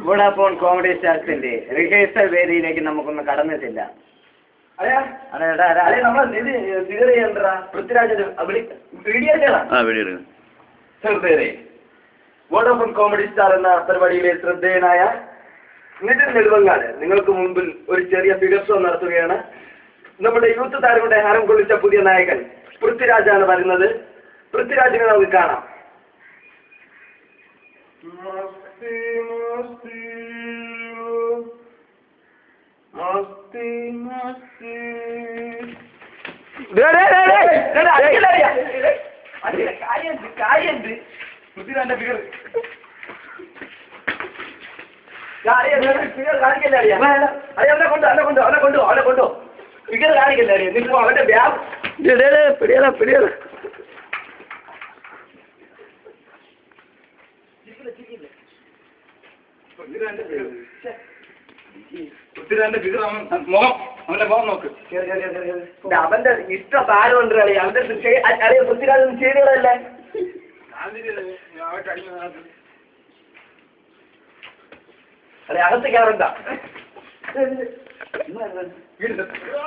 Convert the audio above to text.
Vodafone comedy സ്റ്റാർസിന്റെ rehearsal വേദിയിലേക്ക് നമുക്കൊന്ന് കടന്നിട്ടില്ല. Vodafone comedy star എന്ന പരിപാടിയിലെ ശ്രദ്ധേയനായ നിതിൻ നെടുവങ്ങാട് നിങ്ങൾക്ക് മുമ്പിൽ ഒരു ചെറിയ ഫിഗർ ഷോ നടത്തുകയാണ്. നമ്മുടെ യൂത്ത് താരങ്ങളുടെ ഹരം കൊള്ളിച്ച പുതിയ നായകൻ പൃഥ്വിരാജാണ് വരുന്നത്. പൃഥ്വിരാജിനെ നമുക്ക് കാണാം. കൊണ്ടോ ഫിഗർ കാണിക്കല്ലേ അറിയാം. നിൽക്കുമ്പോ അവന്റെ ബ്യാഗ് പിടിയല പൃഥ്വിരാജിന്റെ ഫിഗർ മുഖം അവന്റെ മുഖം നോക്ക്. അവന്റെ ഇഷ്ട താരമുണ്ട് കളി. അവന്റെ അറിയാം പൃഥ്വിരാജ് ചെയ്തുകളല്ലേ. അതെ അകത്ത് കയറണ്ട.